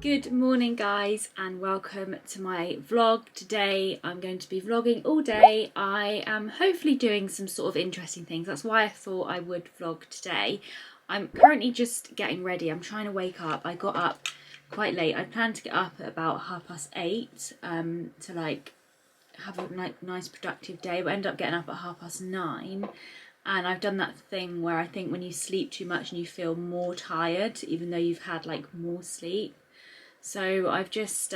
Good morning guys and welcome to my vlog. Today I'm going to be vlogging all day. I am hopefully doing some sort of interesting things. That's why I thought I would vlog today. I'm currently just getting ready. I'm trying to wake up. I got up quite late. I planned to get up at about 8:30 to like have a nice productive day, but ended up getting up at 9:30. And I've done that thing where I think when you sleep too much and you feel more tired even though you've had like more sleep. So I've just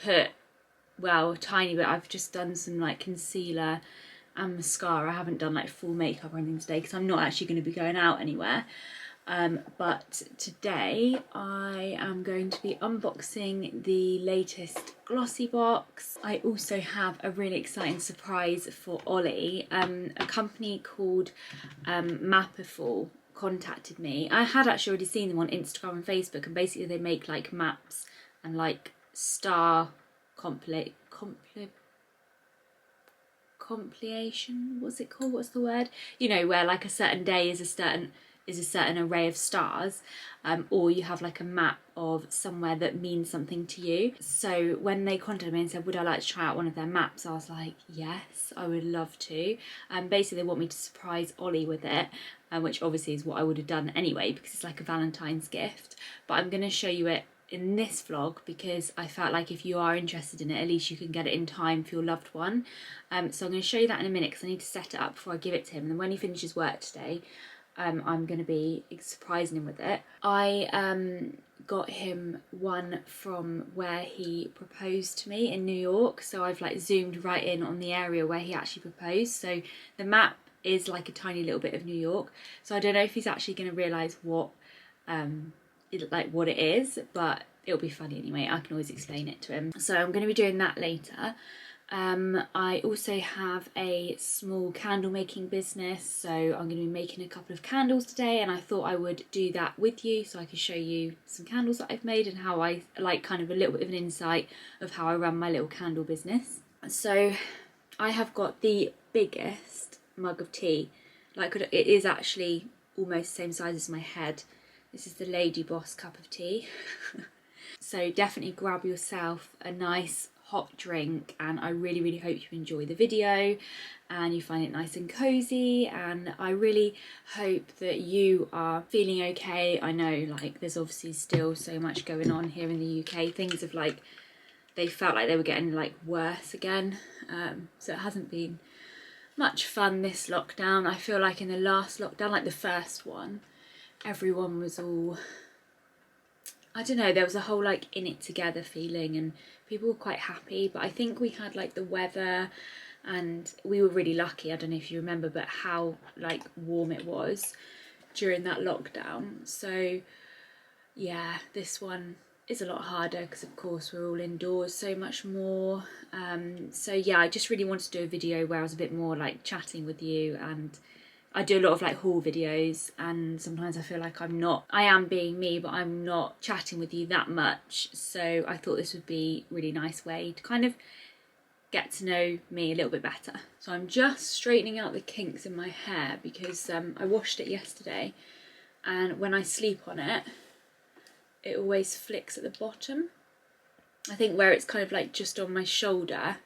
put, well, a tiny bit, I've just done some like concealer and mascara. I haven't done like full makeup or anything today because I'm not actually going to be going out anywhere. But today I am going to be unboxing the latest Glossybox. I also have a really exciting surprise for Ollie. A company called Mapiful contacted me. I had actually already seen them on Instagram and Facebook, and basically they make like maps and like star compilation, what's it called, what's the word, you know, where like a certain day is a certain array of stars, or you have like a map of somewhere that means something to you. So when they contacted me and said would I like to try out one of their maps, I was like yes, I would love to. Basically they want me to surprise Ollie with it, which obviously is what I would have done anyway because it's like a Valentine's gift, but I'm going to show you it in this vlog because I felt like if you are interested in it, at least you can get it in time for your loved one. So I'm going to show you that in a minute because I need to set it up before I give it to him, and then when he finishes work today, I'm going to be surprising him with it. I got him one from where he proposed to me in New York, so I've like zoomed right in on the area where he actually proposed. So the map is like a tiny little bit of New York, so I don't know if he's actually going to realise what it is, but it'll be funny anyway. I can always explain it to him. So I'm going to be doing that later. I also have a small candle making business, so I'm going to be making a couple of candles today, and I thought I would do that with you so I could show you some candles that I've made and how I like kind of a little bit of an insight of how I run my little candle business. So I have got the biggest mug of tea. Like, it is actually almost the same size as my head. This is the Lady Boss cup of tea. So definitely grab yourself a nice hot drink, and I really hope you enjoy the video and you find it nice and cozy, and I really hope that you are feeling okay. I know like there's obviously still so much going on here in the UK. Things have like, they felt like they were getting like worse again, so it hasn't been much fun this lockdown. I feel like in the last lockdown, like the first one, everyone was all, I don't know, there was a whole like in it together feeling and people were quite happy, but I think we had like the weather and we were really lucky. I don't know if you remember, but how like warm it was during that lockdown. So yeah, this one is a lot harder because of course we're all indoors so much more. So yeah, I just really wanted to do a video where I was a bit more like chatting with you, and I do a lot of like haul videos, and sometimes I feel like I am being me, but I'm not chatting with you that much. So I thought this would be a really nice way to kind of get to know me a little bit better. So I'm just straightening out the kinks in my hair because I washed it yesterday, and when I sleep on it, it always flicks at the bottom. I think where it's kind of like just on my shoulder,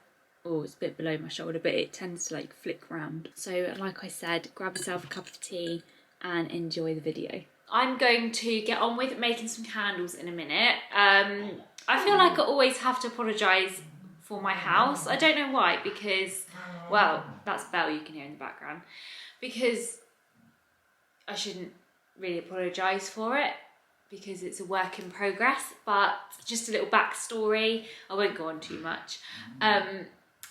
or it's a bit below my shoulder, but it tends to like flick round. So like I said, grab yourself a cup of tea and enjoy the video. I'm going to get on with making some candles in a minute. I feel like I always have to apologise for my house. I don't know why, because, well, that's Belle you can hear in the background, because I shouldn't really apologise for it, because it's a work in progress. But just a little backstory, I won't go on too much.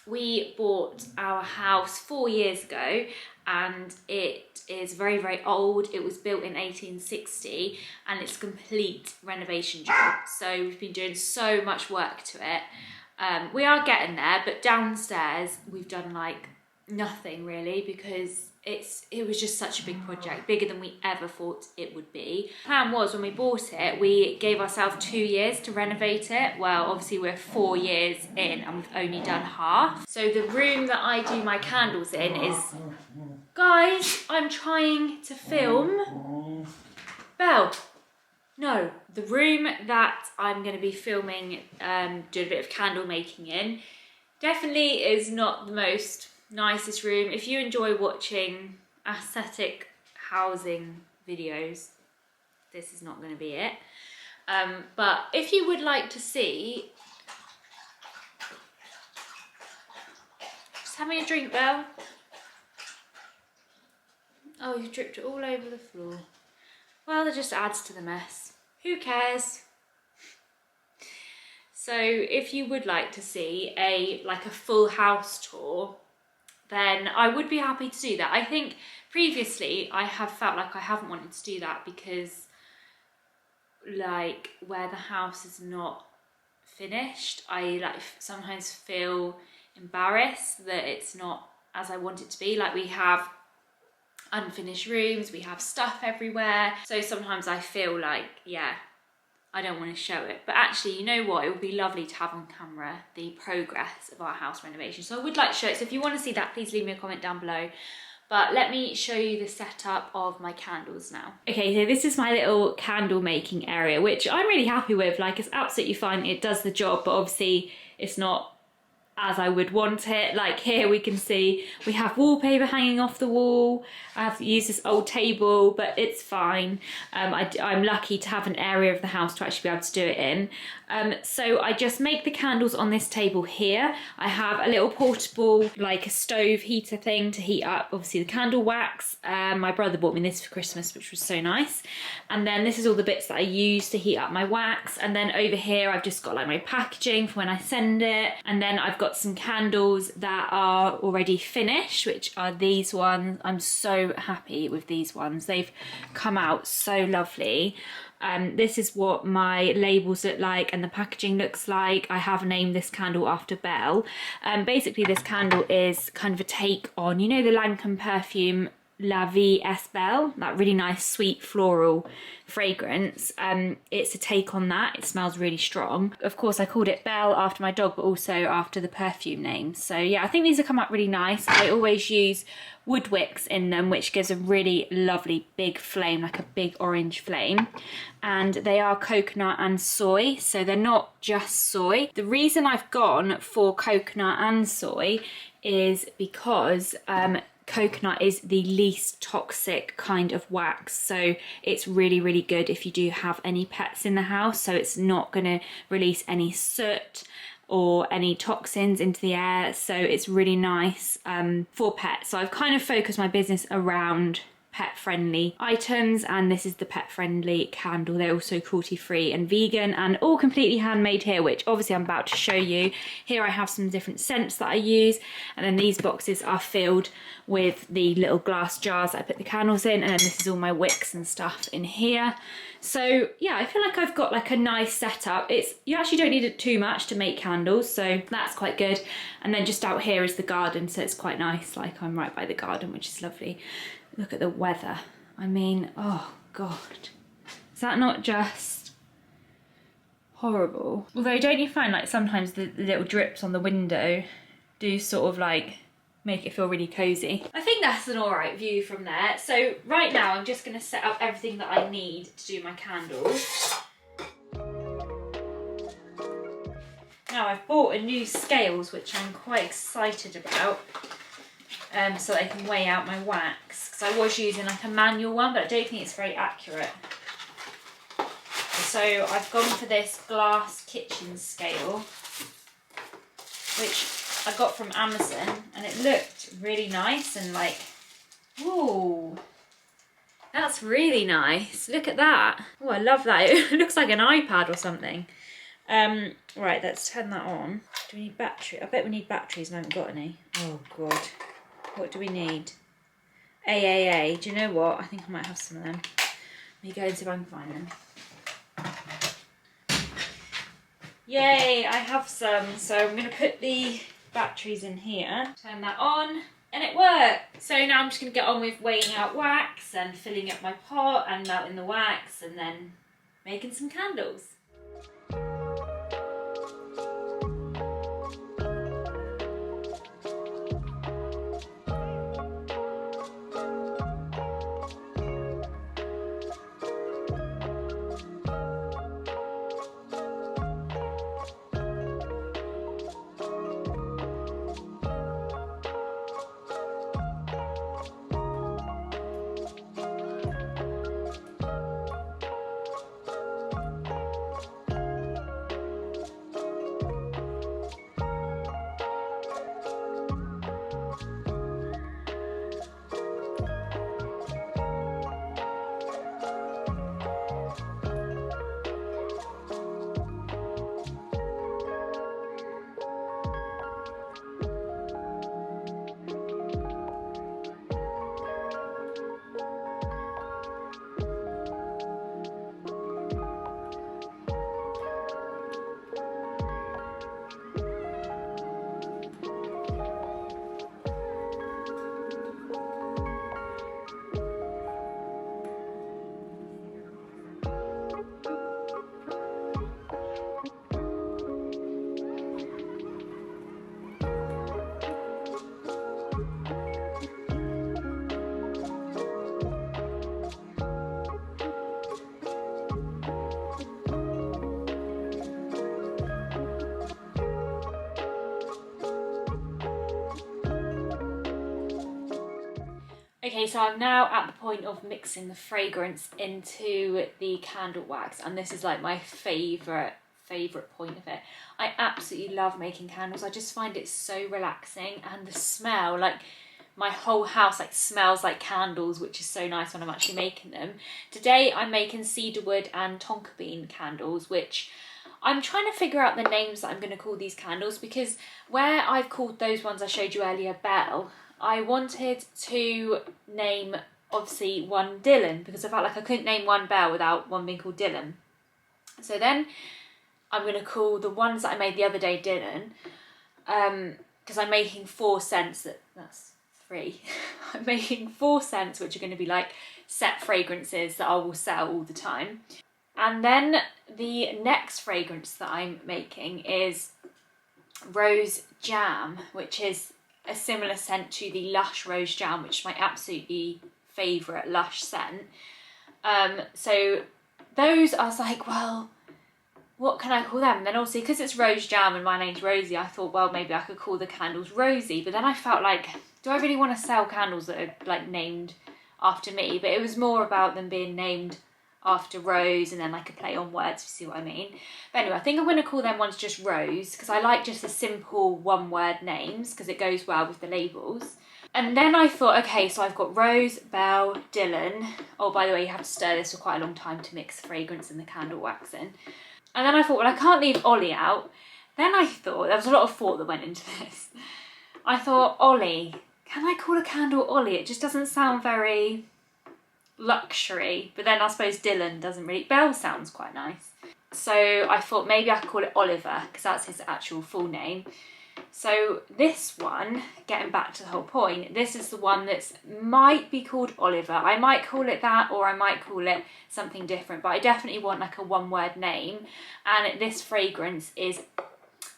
We bought our house 4 years ago, and it is very old. It was built in 1860 and it's a complete renovation job. So we've been doing so much work to it. We are getting there, but downstairs we've done like nothing really because it was just such a big project, bigger than we ever thought it would be. The plan was when we bought it, we gave ourselves 2 years to renovate it. Well, obviously we're 4 years in and we've only done half. So the room that I do my candles in is, guys, I'm trying to film. Belle, No, the room that I'm going to be filming, doing a bit of candle making in, definitely is not the most nicest room. If you enjoy watching aesthetic housing videos, this is not going to be it. But if you would like to see, just having a drink, Belle. Oh, you dripped it all over the floor. Well, it just adds to the mess. Who cares? So if you would like to see a full house tour, then I would be happy to do that. I think previously I have felt like I haven't wanted to do that because like where the house is not finished, I sometimes feel embarrassed that it's not as I want it to be. Like we have unfinished rooms, we have stuff everywhere. So sometimes I feel like, yeah, I don't want to show it. But actually, you know what? It would be lovely to have on camera the progress of our house renovation. So I would like to show it. So if you want to see that, please leave me a comment down below. But let me show you the setup of my candles now. Okay, so this is my little candle making area, which I'm really happy with. Like, it's absolutely fine. It does the job, but obviously it's not as I would want it. Like here we can see we have wallpaper hanging off the wall. I have to use this old table, but it's fine. I'm lucky to have an area of the house to actually be able to do it in. So I just make the candles on this table here. I have a little portable, like a stove heater thing to heat up, obviously the candle wax. My brother bought me this for Christmas, which was so nice. And then this is all the bits that I use to heat up my wax. And then over here, I've just got like my packaging for when I send it. And then I've got some candles that are already finished, which are these ones. I'm so happy with these ones. They've come out so lovely. This is what my labels look like and the packaging looks like. I have named this candle after Belle. Basically this candle is kind of a take on, you know, the Lancôme perfume La Vie est Belle, that really nice sweet floral fragrance. It's a take on that. It smells really strong. Of course I called it Belle after my dog, but also after the perfume name. So yeah, I think these have come out really nice. I always use wood wicks in them, which gives a really lovely big flame, like a big orange flame. And they are coconut and soy, so they're not just soy. The reason I've gone for coconut and soy is because coconut is the least toxic kind of wax, so it's really good if you do have any pets in the house, so it's not going to release any soot or any toxins into the air, so it's really nice for pets. So I've kind of focused my business around pet friendly items, and this is the pet friendly candle. They're also cruelty free and vegan and all completely handmade here, which obviously I'm about to show you. Here I have some different scents that I use, and then these boxes are filled with the little glass jars that I put the candles in, and then this is all my wicks and stuff in here. So yeah, I feel like I've got like a nice setup. You actually don't need it too much to make candles, so that's quite good. And then just out here is the garden, so it's quite nice, like I'm right by the garden, which is lovely. Look at the weather. I mean, oh God. Is that not just horrible? Although don't you find like sometimes the little drips on the window do sort of like make it feel really cozy? I think that's an alright view from there. So right now I'm just going to set up everything that I need to do my candles. Now I've bought a new scales, which I'm quite excited about. So I can weigh out my wax, because I was using like a manual one, but I don't think it's very accurate. So I've gone for this glass kitchen scale, which I got from Amazon, and it looked really nice and like, ooh, that's really nice. Look at that. Oh, I love that. It looks like an iPad or something. Right, let's turn that on. Do we need battery? I bet we need batteries and I haven't got any. Oh God. What do we need? AAA. Do you know what? I think I might have some of them. Let me go and see if I can find them. Yay, I have some. So I'm going to put the batteries in here. Turn that on. And it worked. So now I'm just going to get on with weighing out wax and filling up my pot and melting the wax and then making some candles. Okay, so I'm now at the point of mixing the fragrance into the candle wax, and this is like my favourite point of it. I absolutely love making candles. I just find it so relaxing, and the smell, like my whole house like smells like candles, which is so nice when I'm actually making them. Today I'm making cedarwood and tonka bean candles, which I'm trying to figure out the names that I'm going to call these candles, because where I've called those ones I showed you earlier Belle, I wanted to name obviously one Dylan, because I felt like I couldn't name one Belle without one being called Dylan. So then I'm going to call the ones that I made the other day Dylan, because I'm making 4 scents, that's 3. I'm making 4 scents which are going to be like set fragrances that I will sell all the time. And then the next fragrance that I'm making is Rose Jam, which is a similar scent to the Lush Rose Jam, which is my absolutely favourite Lush scent. So those, I was like, well, what can I call them? And then obviously, because it's Rose Jam and my name's Rosie, I thought, well, maybe I could call the candles Rosie. But then I felt like, do I really want to sell candles that are like named after me? But it was more about them being named after Rose and then like a play on words, if you see what I mean. But anyway, I think I'm going to call them ones just Rose, because I like just the simple one-word names, because it goes well with the labels. And then I thought, okay, so I've got Rose, Belle, Dylan. Oh, by the way, you have to stir this for quite a long time to mix the fragrance and the candle wax in. And then I thought, well, I can't leave Ollie out. Then I thought, there was a lot of thought that went into this. I thought, Ollie, can I call a candle Ollie? It just doesn't sound very luxury. But then I suppose Dylan doesn't really, Belle sounds quite nice. So I thought maybe I could call it Oliver, because that's his actual full name. So this one, getting back to the whole point, this is the one that might be called Oliver. I might call it that, or I might call it something different, but I definitely want like a one-word name. And this fragrance is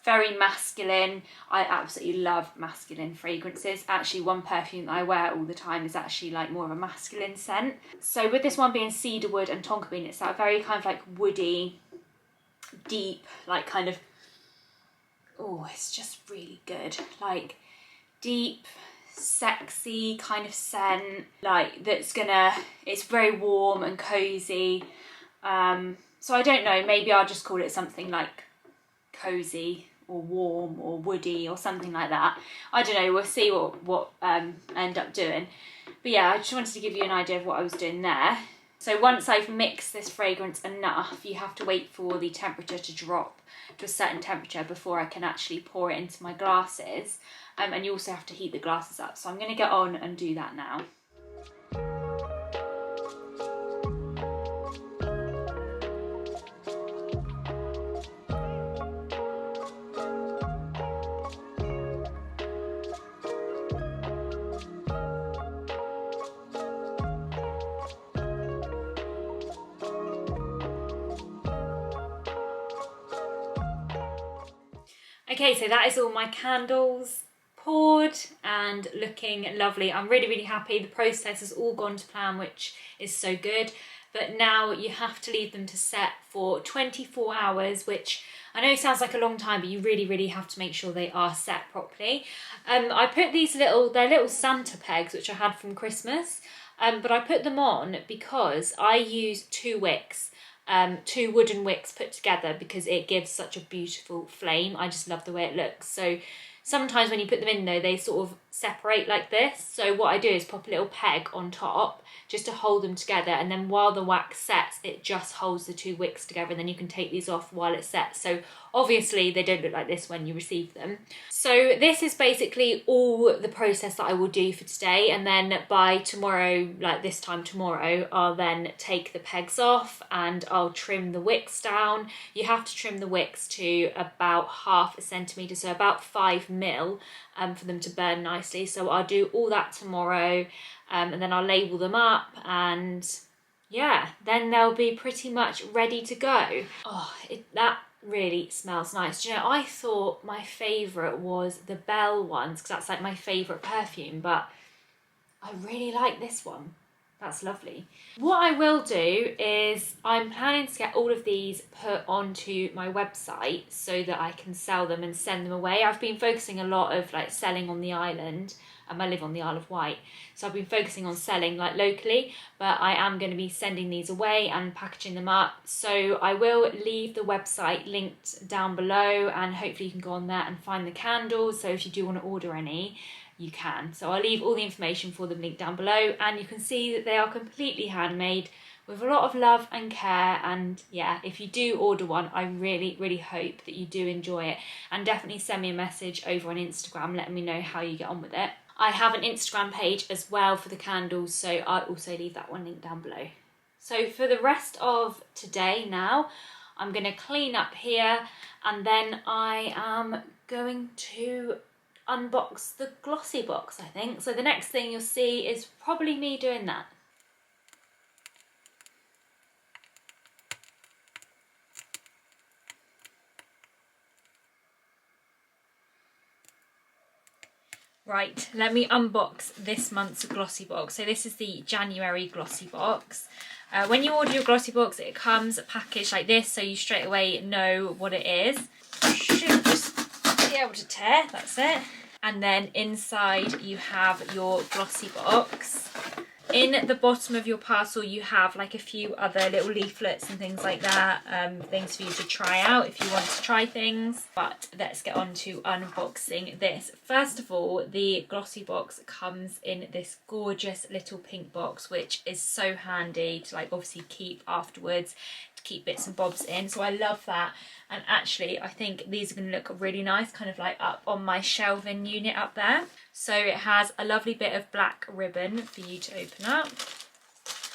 very masculine. I absolutely love masculine fragrances. Actually, one perfume that I wear all the time is actually like more of a masculine scent. So with this one being cedarwood and tonka bean, it's that very kind of like woody, deep, like kind of, oh, it's just really good. Like deep, sexy kind of scent, like that's gonna, it's very warm and cozy. So I don't know, maybe I'll just call it something like cozy or warm or woody or something like that. I don't know, we'll see what I end up doing. But yeah, I just wanted to give you an idea of what I was doing there. So once I've mixed this fragrance enough, you have to wait for the temperature to drop to a certain temperature before I can actually pour it into my glasses. And you also have to heat the glasses up. So I'm going to get on and do that now. Okay, so that is all my candles poured and looking lovely. I'm really, really happy. The process has all gone to plan, which is so good. But now you have to leave them to set for 24 hours, which I know sounds like a long time, but you really, really have to make sure they are set properly. I put these they're little Santa pegs, which I had from Christmas, but I put them on because I use 2 wicks. 2 wooden wicks put together, because it gives such a beautiful flame. I just love the way it looks. So sometimes when you put them in though, they sort of separate like this. So what I do is pop a little peg on top just to hold them together, and then while the wax sets, it just holds the 2 wicks together, and then you can take these off while it sets. So obviously they don't look like this when you receive them. So this is basically all the process that I will do for today, and then by tomorrow, like this time tomorrow, I'll then take the pegs off and I'll trim the wicks down. You have to trim the wicks to about 1/2 centimetre, so about 5 mil, for them to burn nicely. So I'll do all that tomorrow, and then I'll label them up, and yeah, then they'll be pretty much ready to go. Oh, that really smells nice. Do you know, I thought my favourite was the Belle ones, because that's like my favourite perfume, but I really like this one. That's lovely. What I will do is I'm planning to get all of these put onto my website so that I can sell them and send them away. I've been focusing a lot of like selling on the island. I live on the Isle of Wight, so I've been focusing on selling like locally, but I am going to be sending these away and packaging them up. So I will leave the website linked down below, and hopefully you can go on there and find the candles. So if you do want to order any, you can. So I'll leave all the information for them linked down below, and you can see that they are completely handmade with a lot of love and care. And yeah, if you do order one, I really hope that you do enjoy it, and definitely send me a message over on Instagram letting me know how you get on with it. I have an Instagram page as well for the candles, so I'll also leave that one linked down below. So for the rest of today now, I'm going to clean up here, and then I am going to unbox the Glossybox, I think. So the next thing you'll see is probably me doing that. Right, let me unbox this month's Glossybox. So this is the January Glossybox. When you order your Glossybox, it comes packaged like this, so you straight away know what it is. You should just be able to tear, that's it. And then inside you have your Glossybox. In the bottom of your parcel you have like a few other little leaflets and things like that, things for you to try out if you want to try things. But let's get on to unboxing this. First of all, the Glossybox comes in this gorgeous little pink box, which is so handy to like obviously keep afterwards, to keep bits and bobs in, so I love that. And actually I think these are going to look really nice kind of like up on my shelving unit up there. So it has a lovely bit of black ribbon for you to open up.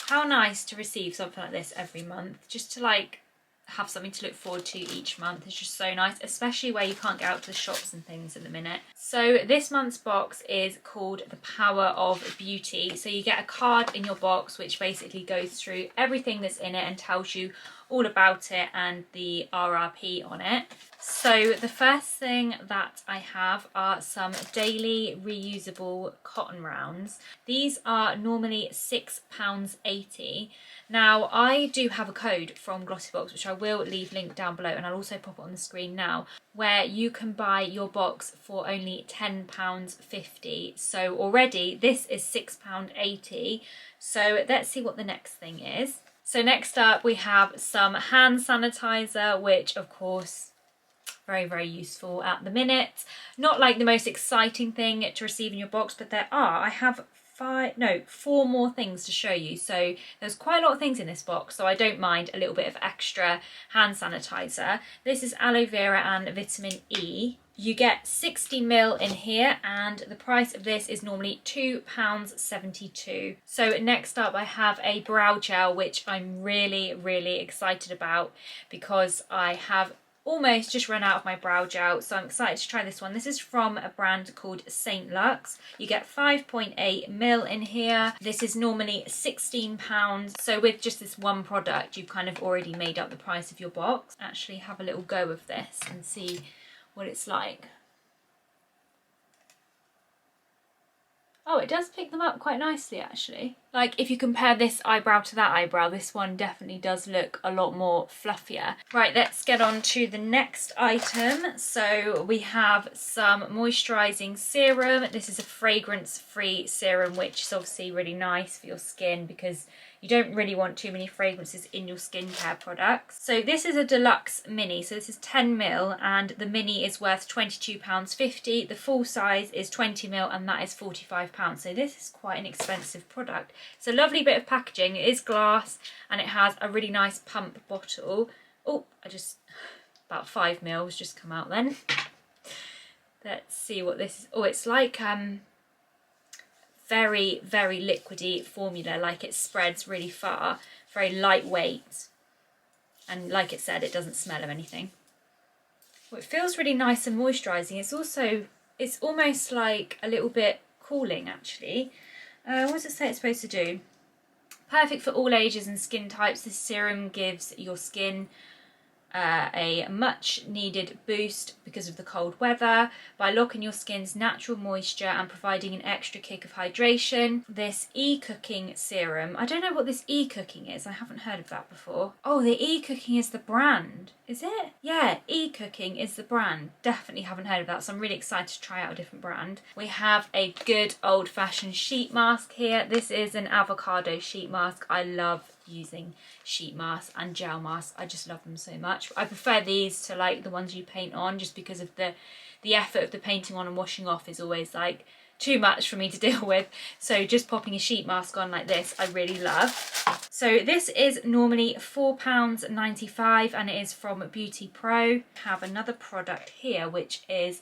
How nice to receive something like this every month, just to like have something to look forward to each month. It's just so nice, especially where you can't get out to the shops and things at the minute. So this month's box is called The Power of Beauty. So you get a card in your box which basically goes through everything that's in it and tells you all about it and the RRP on it. So the first thing that I have are some daily reusable cotton rounds. These are normally £6.80. Now I do have a code from Glossybox, which I will leave linked down below, and I'll also pop it on the screen now, where you can buy your box for only £10.50. So already this is £6.80. So let's see what the next thing is. So next up we have some hand sanitizer, which of course very useful at the minute. Not like the most exciting thing to receive in your box, but I have 4 more things to show you. So there's quite a lot of things in this box, so I don't mind a little bit of extra hand sanitizer. This is aloe vera and vitamin E. You get 60ml in here, and the price of this is normally £2.72. So next up I have a brow gel, which I'm really excited about because I have almost just run out of my brow gel, so I'm excited to try this one. This is from a brand called Saint Lux. You get 5.8ml in here. This is normally £16, so with just this one product you've kind of already made up the price of your box. Actually have a little go of this and see what it's like. Oh, it does pick them up quite nicely actually. Like if you compare this eyebrow to that eyebrow, this one definitely does look a lot more fluffier. Right, let's get on to the next item. So we have some moisturising serum. This is a fragrance-free serum, which is obviously really nice for your skin because you don't really want too many fragrances in your skincare products. So this is a deluxe mini, so this is 10ml, and the mini is worth £22.50. The full size is 20ml, and that is £45. So this is quite an expensive product. It's a lovely bit of packaging. It is glass, and it has a really nice pump bottle. Oh, about 5ml has just come out then. Let's see what this is. Oh, it's like very liquidy formula, like it spreads really far, very lightweight, and like it said, it doesn't smell of anything. Well, it feels really nice and moisturising. It's almost like a little bit cooling actually. What does it say it's supposed to do? Perfect for all ages and skin types. This serum gives your skin a much needed boost because of the cold weather by locking your skin's natural moisture and providing an extra kick of hydration. This e-cooking serum, I don't know what this e-cooking is, I haven't heard of that before. Oh, the e-cooking is the brand, is it? Yeah, e-cooking is the brand. Definitely haven't heard of that, so I'm really excited to try out a different brand. We have a good old-fashioned sheet mask here. This is an avocado sheet mask. I love using sheet masks and gel masks. I just love them so much. I prefer these to like the ones you paint on, just because of the effort of the painting on and washing off is always like too much for me to deal with. So just popping a sheet mask on like this, I really love. So this is normally £4.95 and it is from Beauty Pro. I have another product here which is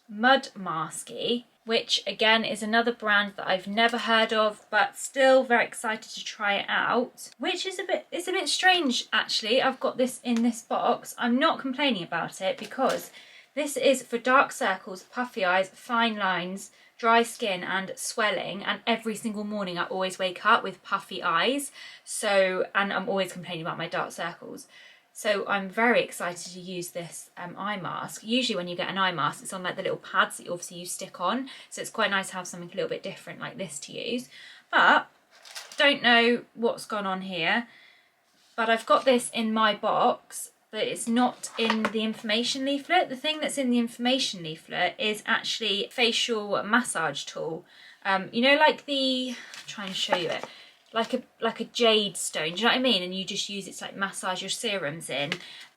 Mud Masky, which again is another brand that I've never heard of, but still very excited to try it out. Which is it's a bit strange actually. I've got this in this box. I'm not complaining about it because this is for dark circles, puffy eyes, fine lines, dry skin and swelling, and every single morning I always wake up with puffy eyes. So, and I'm always complaining about my dark circles. So I'm very excited to use this eye mask. Usually when you get an eye mask, it's on like the little pads that obviously you stick on. So it's quite nice to have something a little bit different like this to use. But don't know what's gone on here. But I've got this in my box, but it's not in the information leaflet. The thing that's in the information leaflet is actually facial massage tool. You know, like the, I'll try and show you it. Like a jade stone, do you know what I mean? And you just use it to like massage your serums in.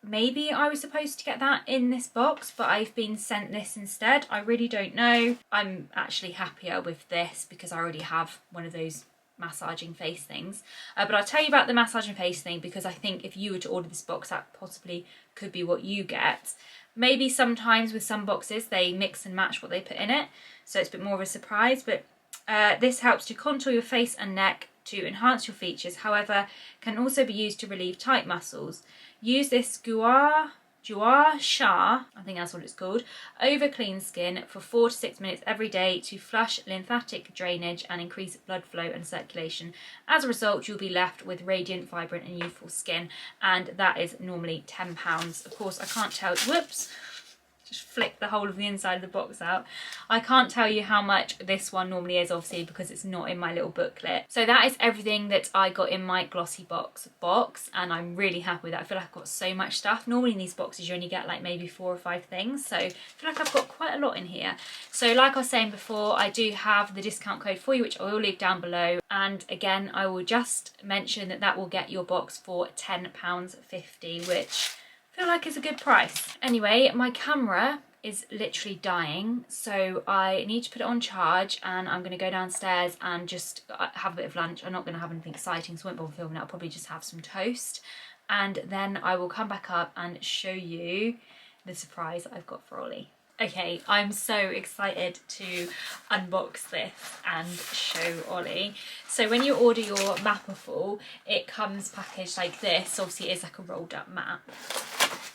Maybe I was supposed to get that in this box, but I've been sent this instead. I really don't know. I'm actually happier with this because I already have one of those massaging face things. But I'll tell you about the massaging face thing because I think if you were to order this box, that possibly could be what you get. Maybe sometimes with some boxes they mix and match what they put in it, so it's a bit more of a surprise. But this helps to contour your face and neck to enhance your features, however, can also be used to relieve tight muscles. Use this gua sha, I think that's what it's called, over clean skin for 4 to 6 minutes every day to flush lymphatic drainage and increase blood flow and circulation. As a result, you'll be left with radiant, vibrant and youthful skin, and that is normally £10. Of course, I can't tell, whoops, just flick the whole of the inside of the box out. I can't tell you how much this one normally is, obviously, because it's not in my little booklet. So that is everything that I got in my Glossybox box, and I'm really happy with that. I feel like I've got so much stuff. Normally in these boxes you only get like maybe 4 or 5 things, so I feel like I've got quite a lot in here. So like I was saying before, I do have the discount code for you, which I will leave down below, and again I will just mention that that will get your box for £10.50, which I feel like it's a good price. Anyway, my camera is literally dying, so I need to put it on charge, and I'm going to go downstairs and just have a bit of lunch. I'm not going to have anything exciting, so I won't bother filming it. I'll probably just have some toast, and then I will come back up and show you the surprise that I've got for Ollie. Okay, I'm so excited to unbox this and show Ollie. So when you order your Mapiful, it comes packaged like this. Obviously it is like a rolled up map.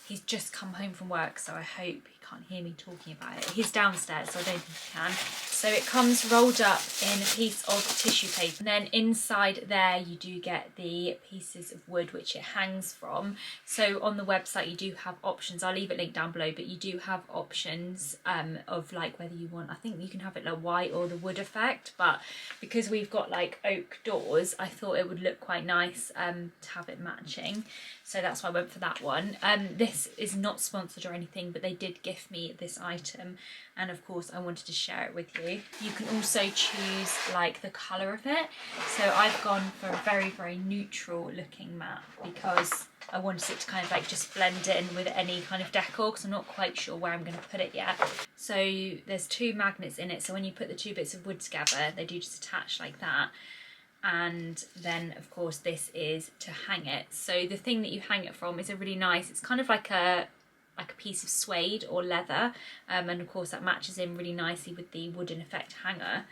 He's just come home from work, so I hope he can't hear me talking about it. He's downstairs, so I don't think he can. So it comes rolled up in a piece of tissue paper. And then inside there you do get the pieces of wood which it hangs from. So on the website you do have options. I'll leave it linked down below, but you do have options of like whether you want, I think you can have it like white or the wood effect. But because we've got like oak doors, I thought it would look quite nice to have it matching. So that's why I went for that one. This is not sponsored or anything, but they did gift me this item, and of course I wanted to share it with you. You can also choose like the colour of it. So I've gone for a very, very neutral looking mat because I wanted it to kind of like just blend in with any kind of decor, because I'm not quite sure where I'm going to put it yet. So there's 2 magnets in it, so when you put the 2 bits of wood together, they do just attach like that. And then of course this is to hang it. So the thing that you hang it from is a really nice, it's kind of like a piece of suede or leather, and of course that matches in really nicely with the wooden effect hanger.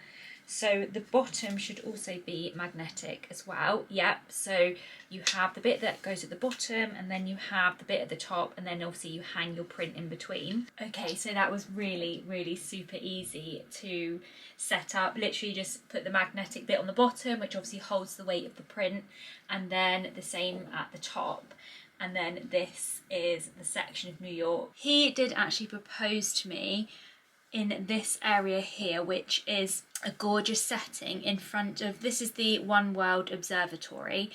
So the bottom should also be magnetic as well. Yep, so you have the bit that goes at the bottom, and then you have the bit at the top, and then obviously you hang your print in between. Okay, so that was really, really super easy to set up. Literally just put the magnetic bit on the bottom, which obviously holds the weight of the print, and then the same at the top. and then this is the section of New York. He did actually propose to me in this area here, which is a gorgeous setting in front of, this is the One World Observatory,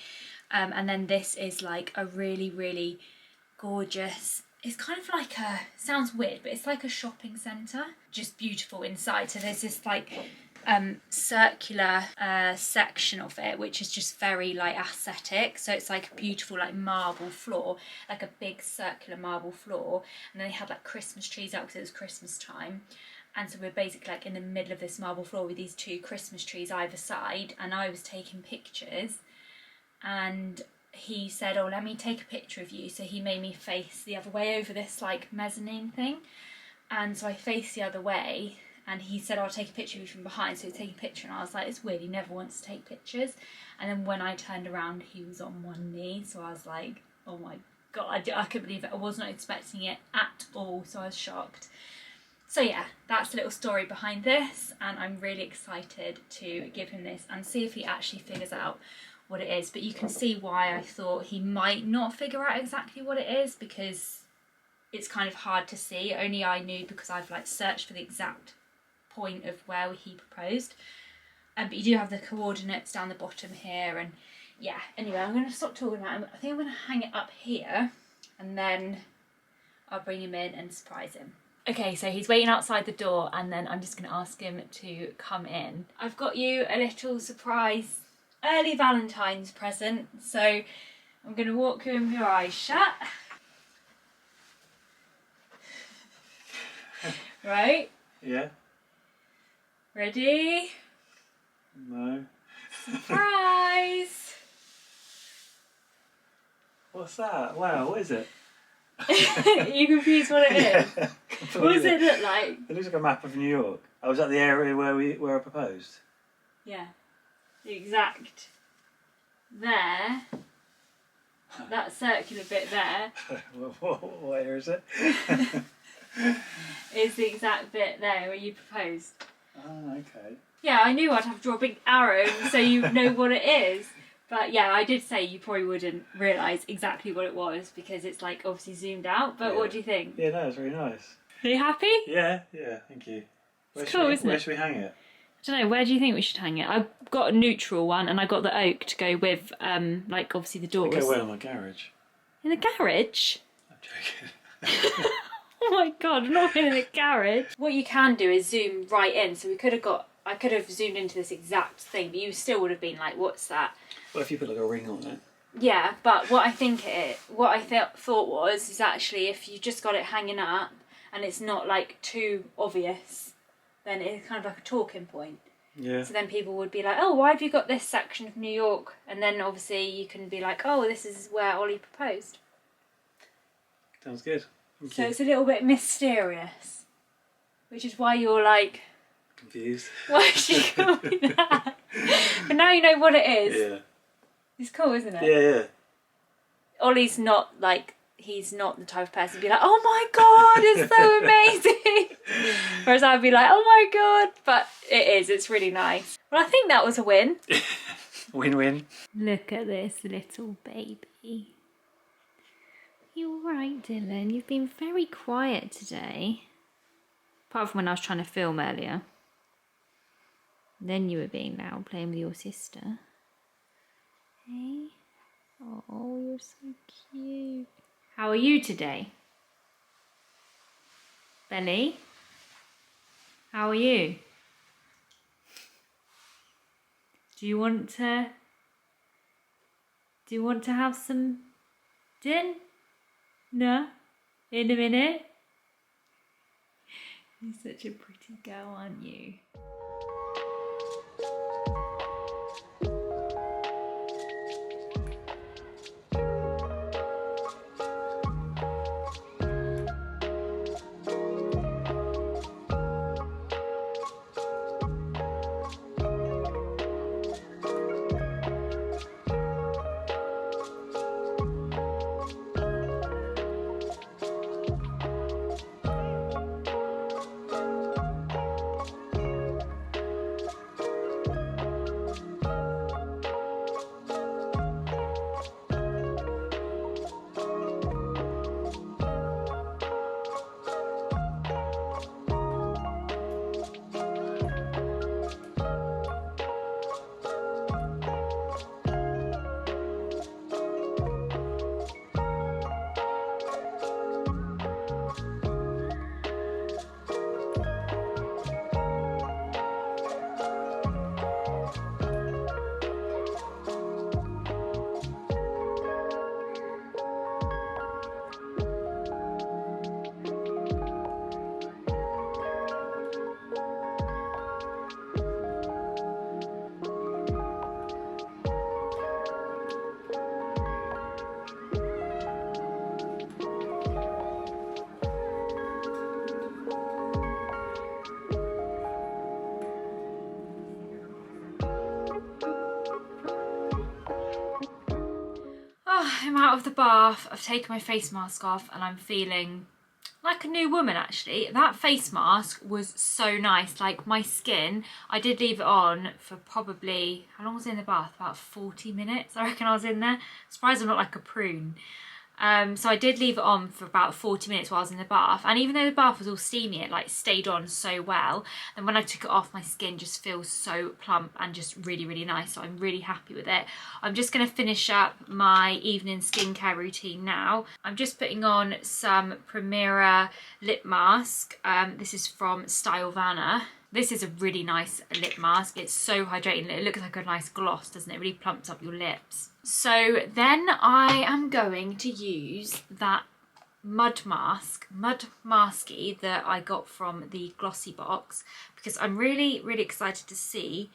and then this is like a really, really gorgeous, it's kind of like a, sounds weird, but it's like a shopping centre, just beautiful inside. So there's this like circular section of it, which is just very like aesthetic. So it's like a beautiful like marble floor, like a big circular marble floor, and then they had like Christmas trees out because it was Christmas time. And so we're basically like in the middle of this marble floor with these 2 Christmas trees either side, and I was taking pictures, and he said, oh, let me take a picture of you. So he made me face the other way over this like mezzanine thing, and so I faced the other way, and he said, I'll take a picture of you from behind. So he was taking a picture, and I was like, it's weird, he never wants to take pictures. And then when I turned around, he was on one knee, so I was like, oh my god, I couldn't believe it. I was not expecting it at all, so I was shocked. So yeah, that's a little story behind this, and I'm really excited to give him this and see if he actually figures out what it is. But you can see why I thought he might not figure out exactly what it is, because it's kind of hard to see. Only I knew because I've like searched for the exact point of where he proposed. But you do have the coordinates down the bottom here, and yeah, anyway, I'm going to stop talking about him. I think I'm going to hang it up here, and then I'll bring him in and surprise him. Okay, so he's waiting outside the door, and then I'm just going to ask him to come in. I've got you a little surprise early Valentine's present, so I'm going to walk you in with your eyes shut. Right? Yeah. Ready? No. Surprise! What's that? Wow, what is it? You confused what it is? Yeah, What does it look like? It looks like a map of New York. I was at the area where I proposed. Yeah. The exact there. That circular bit there. What area is it? Is the exact bit there where you proposed. Oh, okay. Yeah, I knew I'd have to draw a big arrow so you know what it is. But yeah, I did say you probably wouldn't realise exactly what it was because it's like obviously zoomed out. But Yeah. what do you think? Yeah, no, it's really nice. Are you happy? Yeah, thank you. It's cool, isn't it? Where should we hang it? I don't know, where do you think we should hang it? I've got a neutral one and I got the oak to go with, like, obviously the doors. Go well in my garage. In the garage? I'm joking. Oh my god, I'm not in the garage. What you can do is zoom right in, so I could have zoomed into this exact thing, but you still would have been like, what's that? What if you put like a ring on it? Yeah, but what I thought was is actually if you just got it hanging up and it's not like too obvious, then it's kind of like a talking point. Yeah. So then people would be like, oh, why have you got this section of New York? And then obviously you can be like, oh, this is where Ollie proposed. Sounds good. Thank So you. it's a little bit mysterious, which is why you're like, Confused. why is she calling me that? But now you know what it is. Yeah. It's cool, isn't it? Yeah. Ollie's not like, he's not the type of person to be like, oh my god, it's so amazing. Whereas I'd be like, oh my god, but it's really nice. Well, I think that was a win. Win-win. Look at this little baby. You alright, Dylan? You've been very quiet today. Apart from when I was trying to film earlier. Then you were being loud, playing with your sister. Hey? Oh, you're so cute. How are you today? Belly? How are you? Do you want to have some din? No? In a minute? You're such a pretty girl, aren't you? out of the bath, I've taken my face mask off and I'm feeling like a new woman actually. That face mask was so nice. Like my skin, I did leave it on for probably, how long was I in the bath? About 40 minutes I reckon I was in there. Surprised I'm not like a prune. So I did leave it on for about 40 minutes while I was in the bath, and even though the bath was all steamy, it like stayed on so well. And when I took it off, my skin just feels so plump and just really, really nice. So I'm really happy with it. I'm just going to finish up my evening skincare routine now. I'm just putting on some Primera lip mask. This is from Stylevana. This is a really nice lip mask. It's so hydrating. It looks like a nice gloss, doesn't it? It really plumps up your lips. So then I am going to use that mud masky that I got from the Glossybox, because I'm really, really excited to see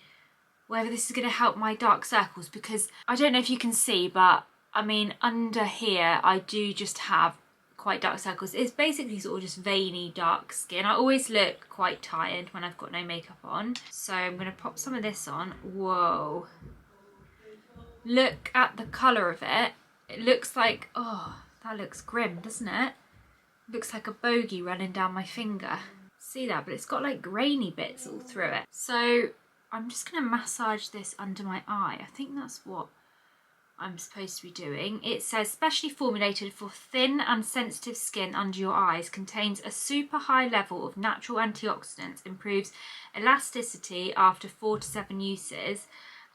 whether this is going to help my dark circles, because I don't know if you can see, but I mean, under here, I do just have quite dark circles. It's basically sort of just veiny dark skin. I always look quite tired when I've got no makeup on. So I'm going to pop some of this on. Whoa. Look at the colour of it. It looks like, oh, that looks grim, doesn't it? Looks like a bogey running down my finger. See that? But it's got like grainy bits all through it. So I'm just going to massage this under my eye. I think that's what I'm supposed to be doing. It says specially formulated for thin and sensitive skin under your eyes, contains a super high level of natural antioxidants, improves elasticity after 4 to 7 uses.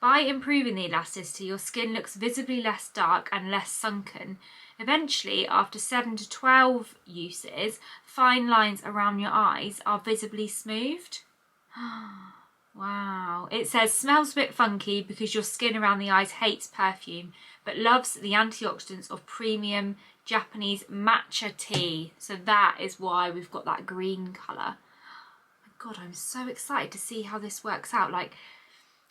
By improving the elasticity, your skin looks visibly less dark and less sunken. Eventually, after 7 to 12 uses, fine lines around your eyes are visibly smoothed. Wow. It says smells a bit funky because your skin around the eyes hates perfume, but loves the antioxidants of premium Japanese matcha tea. So that is why we've got that green colour. Oh my God, I'm so excited to see how this works out. Like,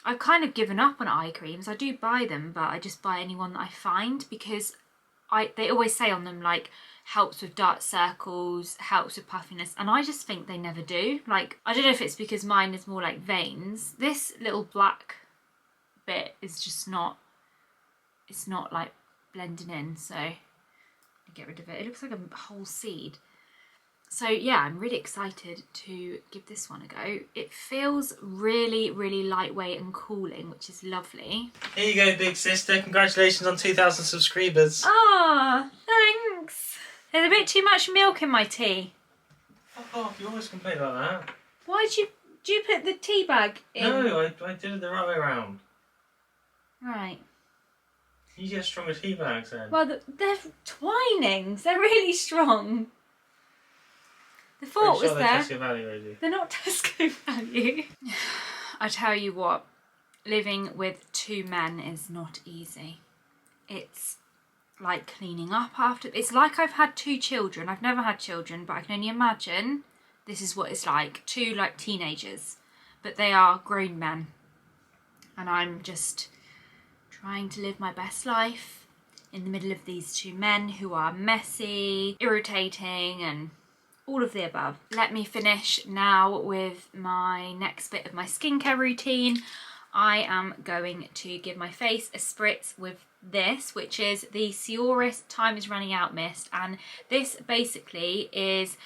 I've kind of given up on eye creams. I do buy them, but I just buy anyone that I find, because they always say on them, like, helps with dark circles, helps with puffiness, and I just think they never do. Like, I don't know if it's because mine is more like veins. This little black bit is just not, it's not like blending in, so I get rid of it. It looks like a whole seed. So yeah, I'm really excited to give this one a go. It feels really, really lightweight and cooling, which is lovely. Here you go, big sister. Congratulations on 2,000 subscribers. Ah, thanks. There's a bit too much milk in my tea. Fuck off, you always complain about that. Why do you put the tea bag in? No, I did it the right way around. Right. You get stronger tea bags then. Well, they're Twinings. They're really strong. The thought was there. Tesco value, Rosie. They're not Tesco value. I tell you what, living with 2 men is not easy. It's like cleaning up after. It's like I've had 2 children. I've never had children, but I can only imagine this is what it's like. 2 like teenagers, but they are grown men, and I'm just trying to live my best life in the middle of these 2 men who are messy, irritating, and all of the above. Let me finish now with my next bit of my skincare routine. I am going to give my face a spritz with this, which is the Sioris Time Is Running Out Mist, and this basically is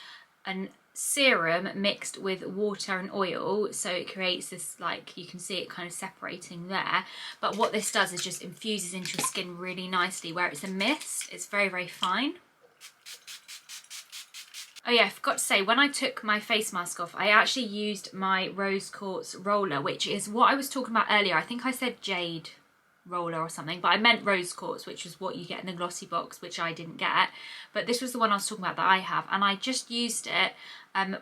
a serum mixed with water and oil, so it creates this, like, you can see it kind of separating there, but what this does is just infuses into your skin really nicely. Where it's a mist, it's very, very fine. Oh yeah, I forgot to say, when I took my face mask off, I actually used my rose quartz roller, which is what I was talking about earlier. I think I said jade roller or something, but I meant rose quartz, which was what you get in the Glossybox, which I didn't get. But this was the one I was talking about that I have, and I just used it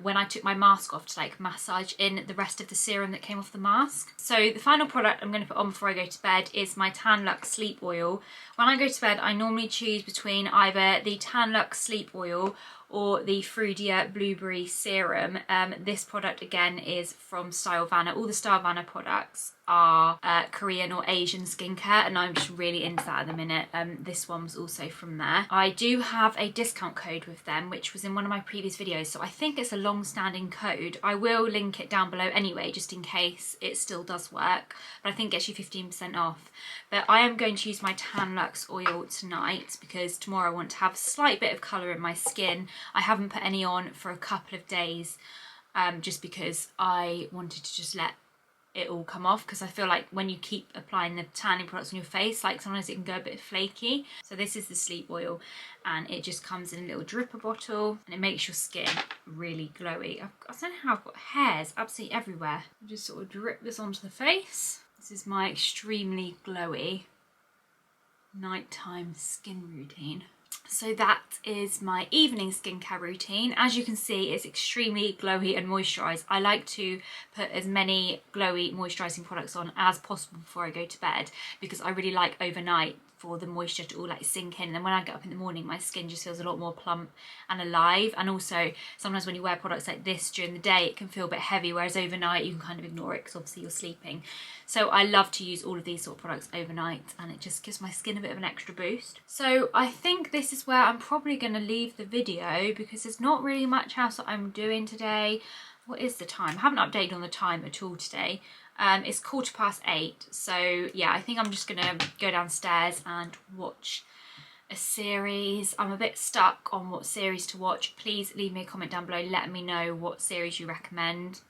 when I took my mask off to like massage in the rest of the serum that came off the mask. So the final product I'm going to put on before I go to bed is my Tan Luxe Sleep Oil. When I go to bed, I normally choose between either the Tan Luxe Sleep Oil or the Frudia Blueberry Serum. This product again is from Stylevana. All the Stylevana products are Korean or Asian skincare, and I'm just really into that at the minute. This one's also from there. I do have a discount code with them, which was in one of my previous videos, so I think it's it's a long-standing code. I will link it down below anyway, just in case it still does work, but I think it gets you 15% off. But I am going to use my Tan Luxe oil tonight because tomorrow I want to have a slight bit of colour in my skin. I haven't put any on for a couple of days, just because I wanted to just let it all come off, because I feel like when you keep applying the tanning products on your face, like sometimes it can go a bit flaky. So this is the sleep oil, and it just comes in a little dripper bottle, and it makes your skin really glowy. I don't know how I've got hairs absolutely everywhere. I just sort of drip this onto the face. This is my extremely glowy nighttime skin routine. So that is my evening skincare routine. As you can see, it's extremely glowy and moisturised. I like to put as many glowy moisturising products on as possible before I go to bed, because I really like overnight for the moisture to all like sink in, and then when I get up in the morning my skin just feels a lot more plump and alive. And also sometimes when you wear products like this during the day it can feel a bit heavy, whereas overnight you can kind of ignore it because obviously you're sleeping. So I love to use all of these sort of products overnight, and it just gives my skin a bit of an extra boost. So I think this is where I'm probably going to leave the video, because there's not really much else that I'm doing today. What is the time? I haven't updated on the time at all today. It's 8:15, so yeah, I think I'm just gonna go downstairs and watch a series. I'm a bit stuck on what series to watch. Please leave me a comment down below, let me know what series you recommend.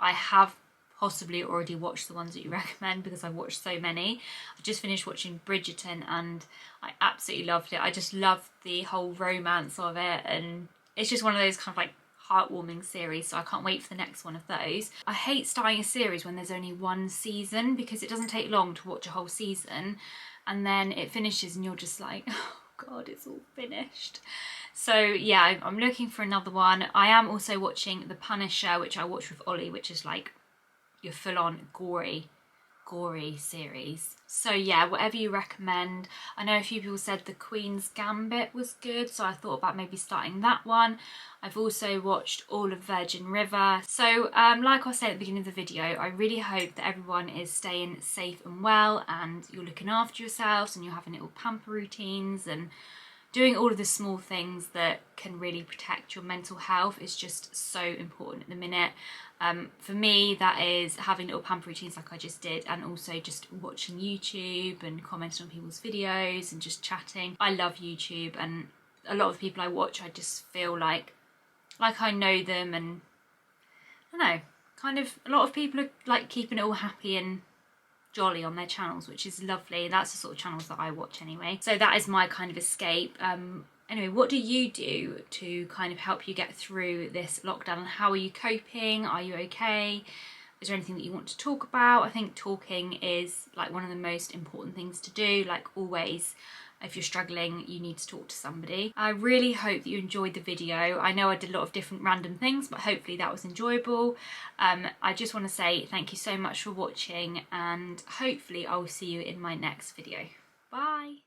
I have possibly already watched the ones that you recommend because I've watched so many. I just finished watching Bridgerton and I absolutely loved it. I just loved the whole romance of it, and it's just one of those kind of like heartwarming series, so I can't wait for the next one of those. I hate starting a series when there's only one season, because it doesn't take long to watch a whole season and then it finishes and you're just like, oh god, it's all finished. So yeah, I'm looking for another one. I am also watching The Punisher, which I watched with Ollie, which is like your full-on gory series. So yeah, whatever you recommend. I know a few people said The Queen's Gambit was good, so I thought about maybe starting that one. I've also watched all of Virgin River. So like I said at the beginning of the video, I really hope that everyone is staying safe and well, and you're looking after yourselves and you're having little pamper routines and doing all of the small things that can really protect your mental health is just so important at the minute. For me, that is having little pamper routines like I just did, and also just watching YouTube and commenting on people's videos and just chatting. I love YouTube, and a lot of people I watch, I just feel like I know them, and I don't know, kind of a lot of people are like keeping it all happy and jolly on their channels, which is lovely. That's the sort of channels that I watch anyway. So that is my kind of escape. Anyway, what do you do to kind of help you get through this lockdown, and how are you coping? Are you okay? Is there anything that you want to talk about? I think talking is like one of the most important things to do. Like always, if you're struggling, you need to talk to somebody. I really hope that you enjoyed the video. I know I did a lot of different random things, but hopefully that was enjoyable. I just want to say thank you so much for watching, and hopefully I will see you in my next video. Bye!